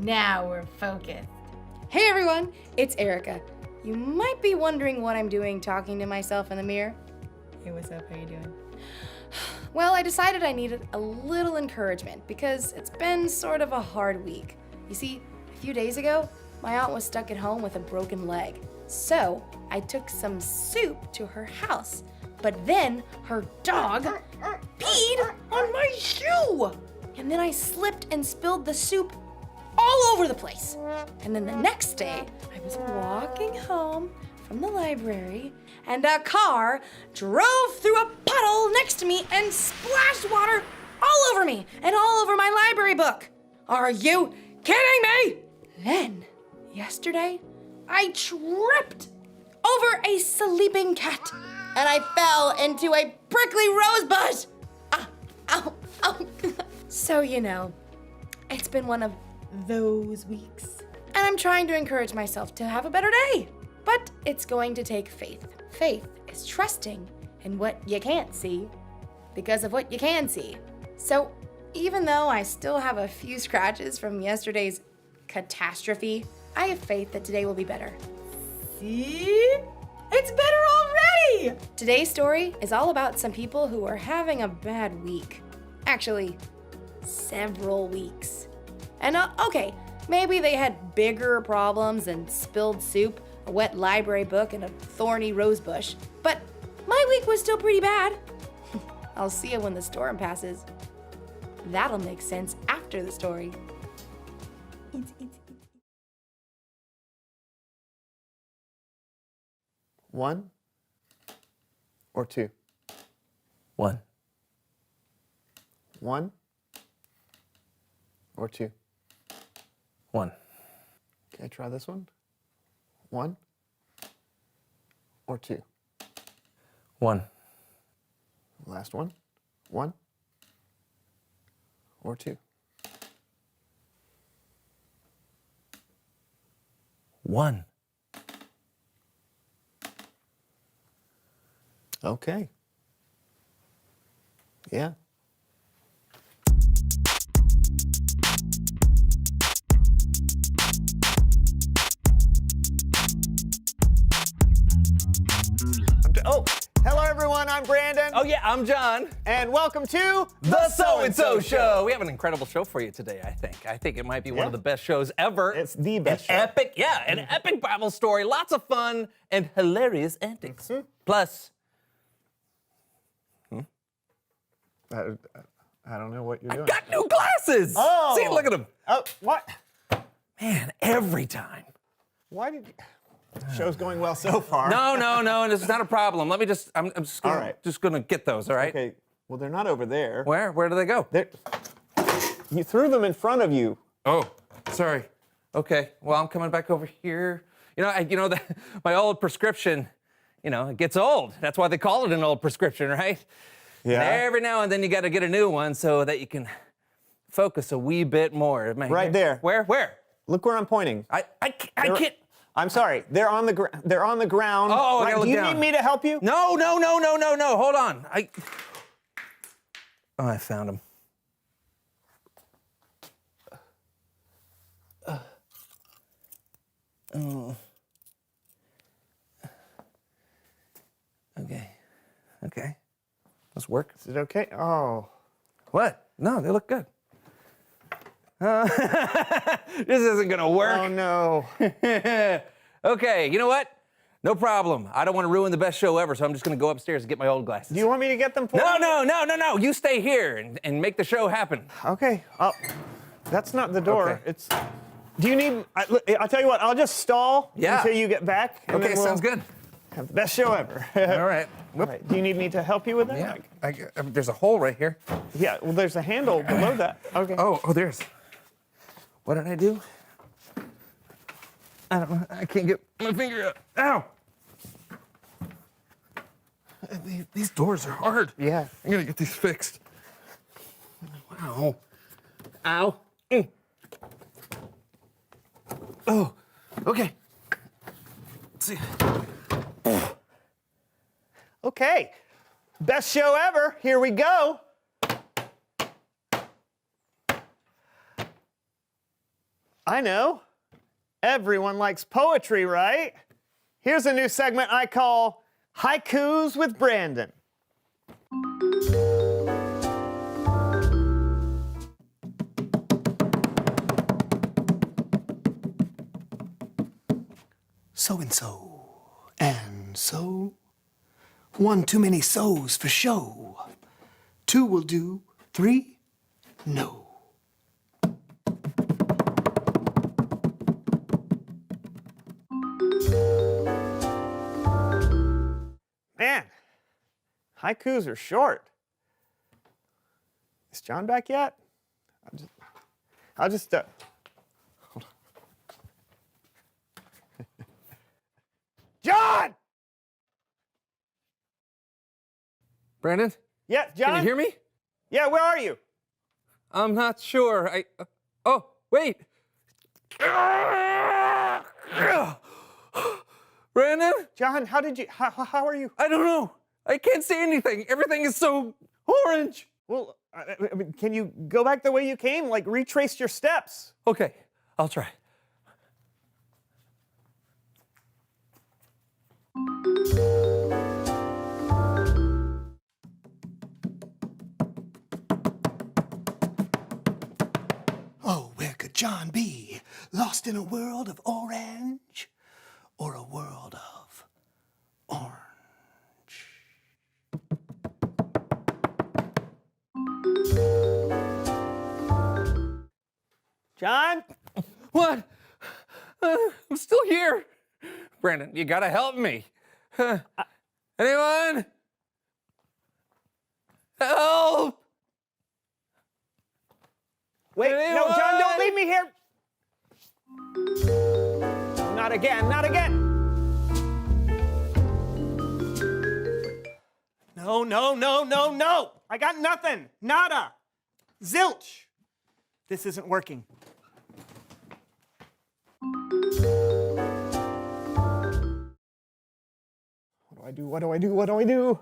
Speaker 6: Now we're focused.
Speaker 7: Hey everyone, it's Erica. You might be wondering what I'm doing talking to myself in the mirror.
Speaker 6: Hey, what's up? How you doing?
Speaker 7: Well, I decided I needed a little encouragement because it's been sort of a hard week. You see, a few days ago, my aunt was stuck at home with a broken leg. So I took some soup to her house, but then her dog peed on my shoe. And then I slipped and spilled the soup all over the place. And then the next day, I was walking home from the library and a car drove through a puddle next to me and splashed water all over me and all over my library book. Are you kidding me? Then, yesterday, I tripped over a sleeping cat and I fell into a prickly rose bush. Ow, ow. So, you know, it's been one of those weeks. And I'm trying to encourage myself to have a better day. But it's going to take faith. Faith is trusting and what you can't see because of what you can see. So even though I still have a few scratches from yesterday's catastrophe, I have faith that today will be better.
Speaker 6: See? It's better already!
Speaker 7: Today's story is all about some people who are having a bad week. Actually, several weeks. And okay, maybe they had bigger problems than spilled soup, a wet library book, and a thorny rose bush. But my week was still pretty bad. I'll see you when the storm passes. That'll make sense after the story.
Speaker 8: One or two?
Speaker 9: One.
Speaker 8: One or two?
Speaker 9: One.
Speaker 8: Okay, try this one. One or two?
Speaker 9: One.
Speaker 8: Last one. One or two?
Speaker 9: One.
Speaker 8: Okay. Yeah. Oh, hello everyone, I'm Brandon.
Speaker 9: Oh yeah, I'm John.
Speaker 8: And welcome to
Speaker 9: The So-and-So Show. We have an incredible show for you today, I think. I think it might be one of the best shows ever.
Speaker 8: It's the best show.
Speaker 9: Epic, yeah, an epic Bible story, lots of fun and hilarious antics. Plus,
Speaker 8: I don't know what you're doing.
Speaker 9: got new glasses.
Speaker 8: Oh.
Speaker 9: See, look at them.
Speaker 8: Oh, what?
Speaker 9: Man, every time.
Speaker 8: Why did you... Show's going well so far.
Speaker 9: No, this is not a problem. Let me just, I'm just gonna,
Speaker 8: All right.
Speaker 9: just gonna get those, all right?
Speaker 8: Okay, well, they're not over there.
Speaker 9: Where do they go?
Speaker 8: You threw them in front of you.
Speaker 9: Oh, sorry. Okay, well, I'm coming back over here. My old prescription, it gets old. That's why they call it an old prescription, right?
Speaker 8: Yeah.
Speaker 9: And every now and then you got to get a new one so that you can focus a wee bit more.
Speaker 8: Right there.
Speaker 9: Where?
Speaker 8: Look where I'm pointing.
Speaker 9: I can't.
Speaker 8: I'm sorry. They're on the ground.
Speaker 9: Oh, I gotta look
Speaker 8: Do you
Speaker 9: down.
Speaker 8: need me to help you?
Speaker 9: No. Hold on. I found them. Okay. Let's work.
Speaker 8: Is it okay? Oh.
Speaker 9: What? No, they look good. This isn't gonna work.
Speaker 8: Oh no.
Speaker 9: Okay, you know what? No problem. I don't want to ruin the best show ever, so I'm just gonna go upstairs and get my old glasses.
Speaker 8: Do you want me to get them for you?
Speaker 9: No. You stay here and make the show happen.
Speaker 8: Okay. That's not the door.
Speaker 9: Okay.
Speaker 8: It's. Do you need? I'll tell you what. I'll just stall until you get back. And
Speaker 9: Okay,
Speaker 8: then we'll
Speaker 9: sounds good.
Speaker 8: Have the best show ever.
Speaker 9: All right.
Speaker 8: All right. Do you need me to help you with that?
Speaker 9: Yeah. There's a hole right here.
Speaker 8: Yeah. Well, there's a handle below that. Okay.
Speaker 9: Oh, there's. What did I do? I don't know. I can't get my finger out. Ow! These doors are hard.
Speaker 8: Yeah.
Speaker 9: I'm gonna get these fixed. Wow. Ow. Mm. Oh, okay. Let's see.
Speaker 8: Okay. Best show ever. Here we go. I know. Everyone likes poetry, right? Here's a new segment I call Haikus with Brandon.
Speaker 10: So-and-so, and so. One too many so's for show. Two will do, three, no.
Speaker 8: Man, haikus are short. Is John back yet? I'll just hold on. John!
Speaker 9: Brandon?
Speaker 8: Yeah, John?
Speaker 9: Can you hear me?
Speaker 8: Yeah, where are you?
Speaker 9: I'm not sure. Oh, wait. Brandon?
Speaker 8: John, how are you?
Speaker 9: I don't know. I can't see anything. Everything is so orange.
Speaker 8: Well, I mean, can you go back the way you came? Like, retrace your steps.
Speaker 9: Okay, I'll try.
Speaker 10: Oh, where could John be? Lost in a world of orange or a world of orange?
Speaker 8: John?
Speaker 9: What? I'm still here. Brandon, you gotta help me. Anyone? Help!
Speaker 8: Wait, no, John, don't leave me here. Not again, not again. No, no, no, no, no. I got nothing. Nada. Zilch. This isn't working. What do I do? What do I do?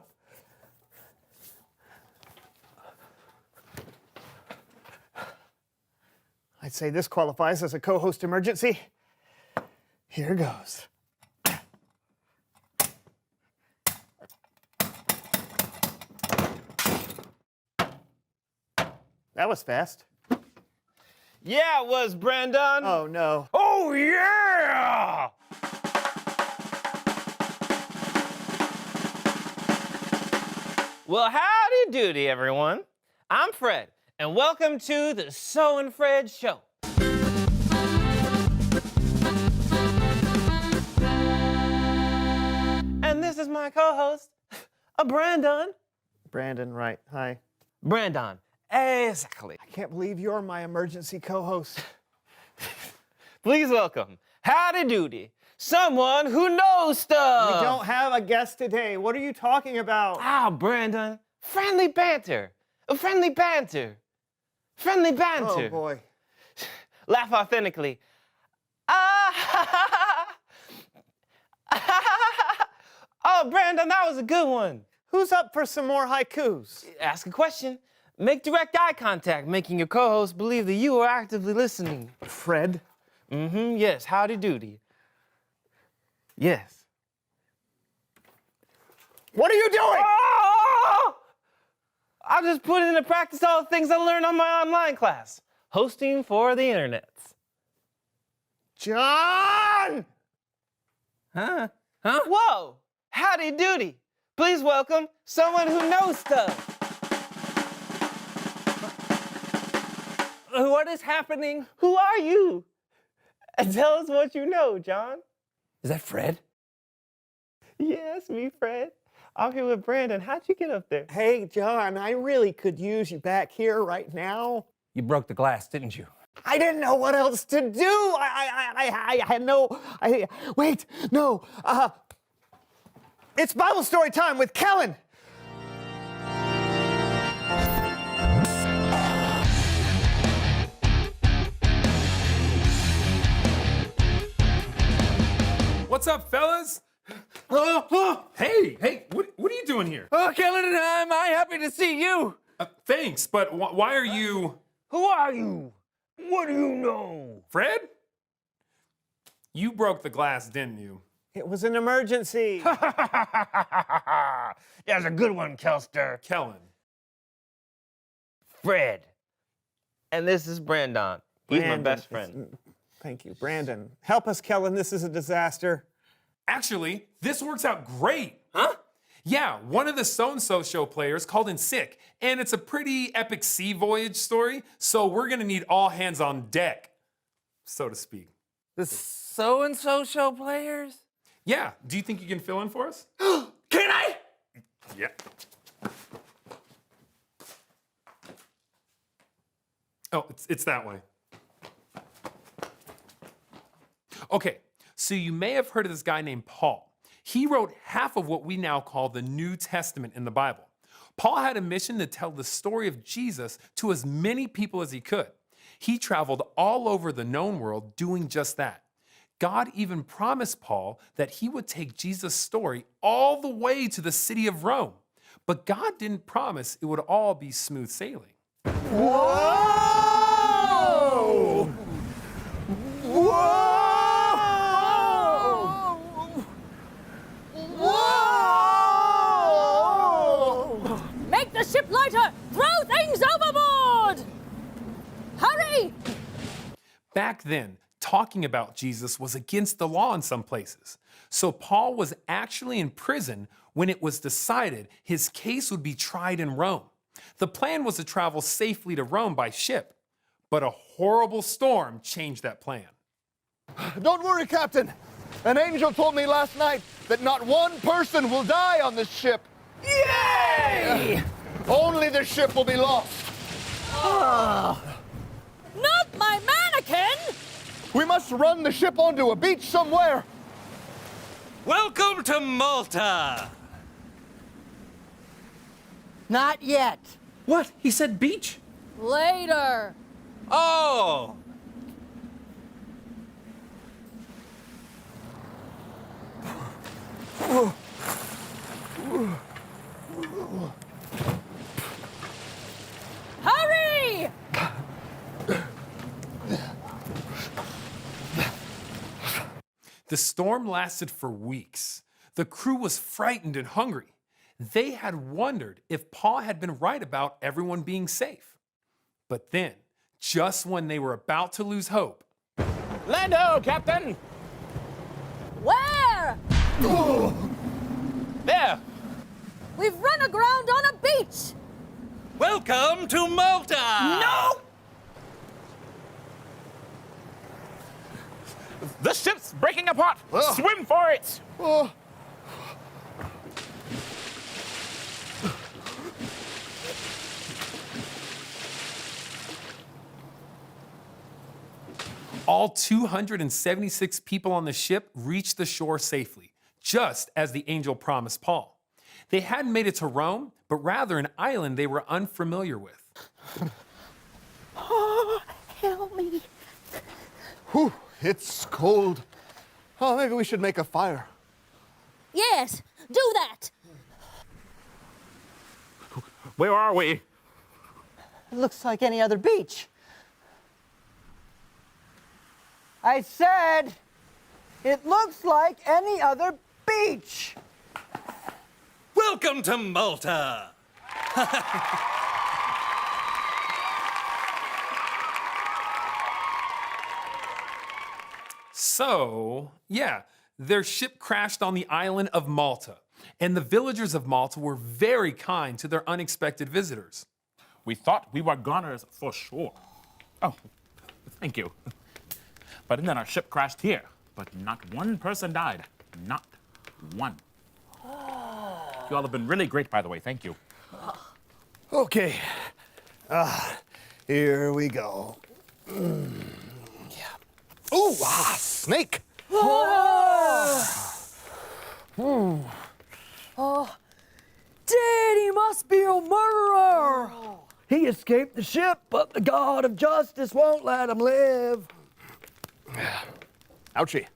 Speaker 8: I'd say this qualifies as a co-host emergency. Here goes. That was fast.
Speaker 11: Yeah, it was, Brandon.
Speaker 8: Oh, no.
Speaker 11: Oh, yeah! Well, howdy doody, everyone. I'm Fred, and welcome to the So and Fred Show. And this is my co-host, Brandon.
Speaker 8: Brandon, right. Hi.
Speaker 11: Brandon, exactly.
Speaker 8: I can't believe you're my emergency co-host.
Speaker 11: Please welcome, howdy doody, someone who knows stuff.
Speaker 8: We don't have a guest today. What are you talking about?
Speaker 11: Ah, Brandon, friendly banter. Friendly banter. Friendly banter.
Speaker 8: Oh, boy.
Speaker 11: Laugh authentically. Ah! Oh, Brandon, that was a good one.
Speaker 8: Who's up for some more haikus?
Speaker 11: Ask a question. Make direct eye contact, making your co-host believe that you are actively listening.
Speaker 8: Fred?
Speaker 11: Mm-hmm, yes, howdy doody. Yes.
Speaker 8: What are you doing?
Speaker 11: Oh! I just put into practice all the things I learned on my online class. Hosting for the internet.
Speaker 8: John!
Speaker 9: Huh?
Speaker 11: Whoa! Howdy doody. Please welcome someone who knows stuff.
Speaker 9: What is happening?
Speaker 11: Who are you? And tell us what you know, John.
Speaker 9: Is that Fred?
Speaker 11: Yes, me, Fred. I'm here with Brandon. How'd you get up there?
Speaker 8: Hey, John, I really could use you back here right now.
Speaker 9: You broke the glass, didn't you?
Speaker 8: I didn't know what else to do. I had no. Wait, no. It's Bible story time with Kellen.
Speaker 12: What's up, fellas? Hey, what are you doing here?
Speaker 9: Oh, Kellen, am I happy to see you?
Speaker 12: Thanks, but why are you...
Speaker 11: Who are you? What do you know?
Speaker 12: Fred? You broke the glass, didn't you?
Speaker 8: It was an emergency.
Speaker 11: That's a good one, Kelster.
Speaker 12: Kellen.
Speaker 11: Fred. And this is Brandon. He's my
Speaker 8: Brandon.
Speaker 11: best friend.
Speaker 8: Thank you, Brandon. Help us, Kellen. This is a disaster.
Speaker 12: Actually, this works out great. Huh? Yeah, one of the So-and-So show players called in sick, and it's a pretty epic sea voyage story, so we're gonna need all hands on deck, so to speak.
Speaker 9: The so-and-so show players?
Speaker 12: Yeah, do you think you can fill in for us?
Speaker 9: Can I?
Speaker 12: Yeah. Oh, it's that way. Okay, so you may have heard of this guy named Paul. He wrote half of what we now call the New Testament in the Bible. Paul had a mission to tell the story of Jesus to as many people as he could. He traveled all over the known world doing just that. God even promised Paul that he would take Jesus' story all the way to the city of Rome. But God didn't promise it would all be smooth sailing.
Speaker 8: Whoa! Whoa! Whoa!
Speaker 13: Make the ship lighter! Throw things overboard! Hurry!
Speaker 12: Back then, talking about Jesus was against the law in some places. So Paul was actually in prison when it was decided his case would be tried in Rome. The plan was to travel safely to Rome by ship, but a horrible storm changed that plan.
Speaker 8: Don't worry, Captain. An angel told me last night that not one person will die on this ship. Yay! Only the ship will be lost.
Speaker 13: Not my mannequin!
Speaker 8: We must run the ship onto a beach somewhere.
Speaker 9: Welcome to Malta.
Speaker 10: Not yet.
Speaker 1: What? He said beach?
Speaker 13: Later.
Speaker 9: Oh.
Speaker 13: Hurry!
Speaker 12: The storm lasted for weeks. The crew was frightened and hungry. They had wondered if Paul had been right about everyone being safe. But then, just when they were about to lose hope,
Speaker 11: Land ho, Captain!
Speaker 13: Where?
Speaker 11: There!
Speaker 13: We've run aground on a beach!
Speaker 9: Welcome to Malta.
Speaker 11: No! The ship's breaking apart! Swim for it!
Speaker 12: all 276 people on the ship reached the shore safely, just as the angel promised Paul. They hadn't made it to Rome, but rather an island they were unfamiliar with.
Speaker 10: Oh, help me.
Speaker 8: Whew, it's cold. Oh, maybe we should make a fire.
Speaker 13: Yes, do that.
Speaker 11: Where are we?
Speaker 10: It looks like any other beach. I said, it looks like any other beach.
Speaker 9: Welcome to Malta.
Speaker 12: So, yeah, their ship crashed on the island of Malta, and the villagers of Malta were very kind to their unexpected visitors.
Speaker 14: We thought we were goners for sure. Oh, thank you. But then our ship crashed here, but not one person died. Not one. You all have been really great, by the way. Thank you.
Speaker 8: Okay. Here we go. Yeah. Ooh, snake.
Speaker 10: Daddy must be a murderer. He escaped the ship, but the God of justice won't let him live.
Speaker 8: Ouchie.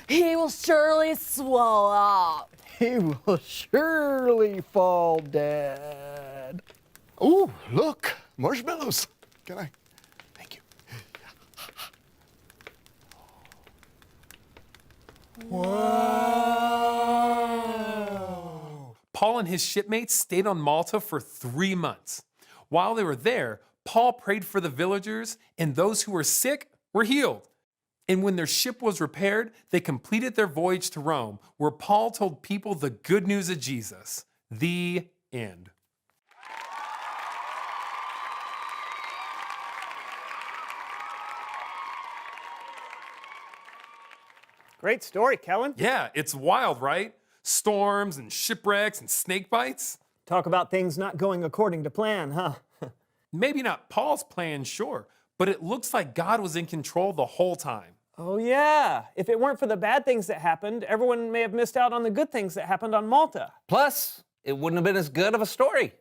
Speaker 13: He will surely swallow up.
Speaker 10: He will surely fall dead.
Speaker 8: Ooh, look, marshmallows. Can I? Thank you.
Speaker 12: Wow. Paul and his shipmates stayed on Malta for 3 months. While they were there, Paul prayed for the villagers, and those who were sick were healed. And when their ship was repaired, they completed their voyage to Rome, where Paul told people the good news of Jesus. The end.
Speaker 8: Great story, Kellen.
Speaker 12: Yeah, it's wild, right? Storms and shipwrecks and snake bites.
Speaker 8: Talk about things not going according to plan, huh?
Speaker 12: Maybe not Paul's plan, sure, but it looks like God was in control the whole time.
Speaker 15: Oh, yeah. If it weren't for the bad things that happened, everyone may have missed out on the good things that happened on Malta.
Speaker 9: Plus, it wouldn't have been as good of a story.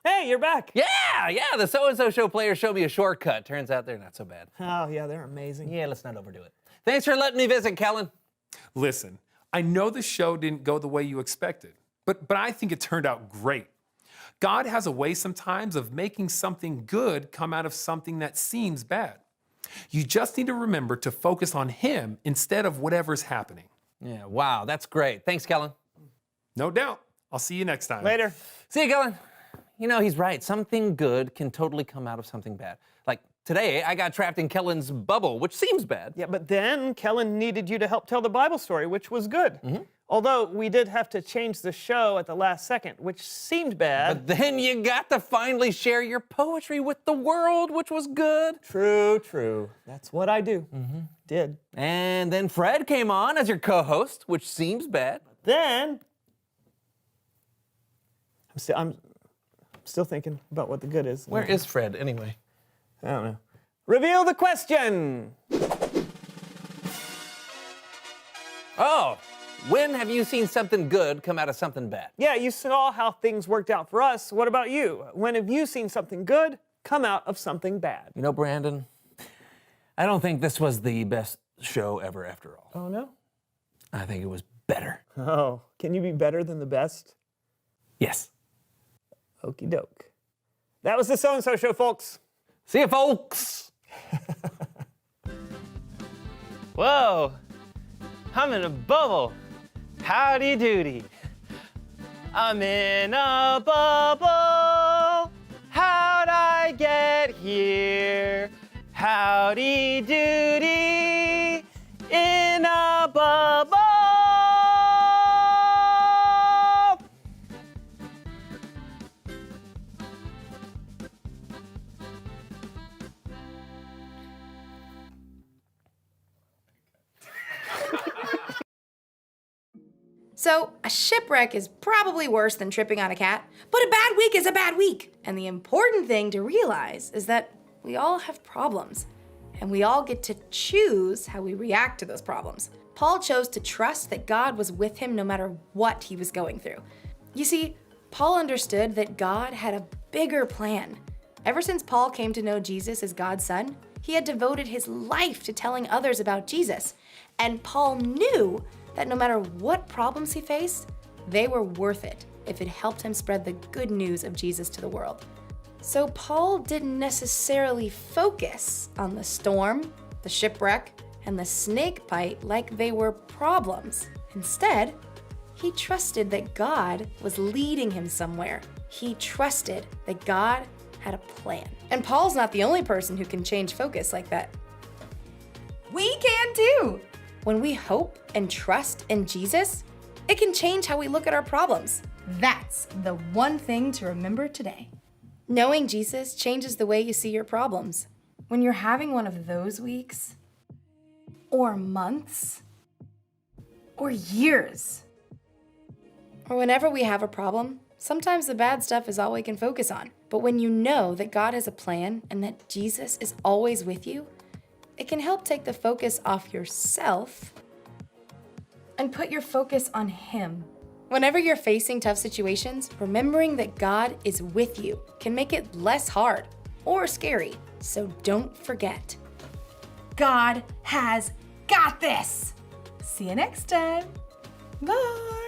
Speaker 15: Hey, you're back.
Speaker 9: Yeah, the so-and-so show players showed me a shortcut. Turns out they're not so bad.
Speaker 15: Oh, yeah, they're amazing.
Speaker 9: Yeah, let's not overdo it. Thanks for letting me visit, Kellen.
Speaker 12: Listen, I know the show didn't go the way you expected, but I think it turned out great. God has a way sometimes of making something good come out of something that seems bad. You just need to remember to focus on Him instead of whatever's happening.
Speaker 9: Yeah, wow, that's great. Thanks, Kellen.
Speaker 12: No doubt. I'll see you next time.
Speaker 15: Later.
Speaker 9: See you, Kellen. You know, he's right. Something good can totally come out of something bad. Like today, I got trapped in Kellen's bubble, which seems bad.
Speaker 15: Yeah, but then Kellen needed you to help tell the Bible story, which was good. Although we did have to change the show at the last second, which seemed bad.
Speaker 9: But then you got to finally share your poetry with the world, which was good.
Speaker 15: True, true. That's what I do. Did.
Speaker 9: And then Fred came on as your co-host, which seems bad.
Speaker 15: Then I'm still thinking about what the good is.
Speaker 9: Where is Fred anyway?
Speaker 15: I don't know. Reveal the question.
Speaker 9: Oh, when have you seen something good come out of something bad?
Speaker 15: Yeah, you saw how things worked out for us. What about you? When have you seen something good come out of something bad?
Speaker 9: You know, Brandon, I don't think this was the best show ever after all.
Speaker 15: Oh, no?
Speaker 9: I think it was better.
Speaker 15: Oh, can you be better than the best?
Speaker 9: Yes.
Speaker 15: Okie doke. That was the So-and-So Show, folks.
Speaker 9: See you, folks.
Speaker 11: Whoa, I'm in a bubble. Howdy doody. I'm in a bubble. How'd I get here? Howdy doody. In a bubble.
Speaker 7: So, a shipwreck is probably worse than tripping on a cat, but a bad week is a bad week. And the important thing to realize is that we all have problems, and we all get to choose how we react to those problems. Paul chose to trust that God was with him no matter what he was going through. You see, Paul understood that God had a bigger plan. Ever since Paul came to know Jesus as God's son, he had devoted his life to telling others about Jesus. And Paul knew that no matter what problems he faced, they were worth it if it helped him spread the good news of Jesus to the world. So Paul didn't necessarily focus on the storm, the shipwreck, and the snake bite like they were problems. Instead, he trusted that God was leading him somewhere. He trusted that God had a plan. And Paul's not the only person who can change focus like that. We can too! When we hope and trust in Jesus, it can change how we look at our problems. That's the one thing to remember today. Knowing Jesus changes the way you see your problems. When you're having one of those weeks, or months, or years, or whenever we have a problem, sometimes the bad stuff is all we can focus on. But when you know that God has a plan and that Jesus is always with you, it can help take the focus off yourself and put your focus on Him. Whenever you're facing tough situations, remembering that God is with you can make it less hard or scary. So don't forget, God has got this. See you next time. Bye.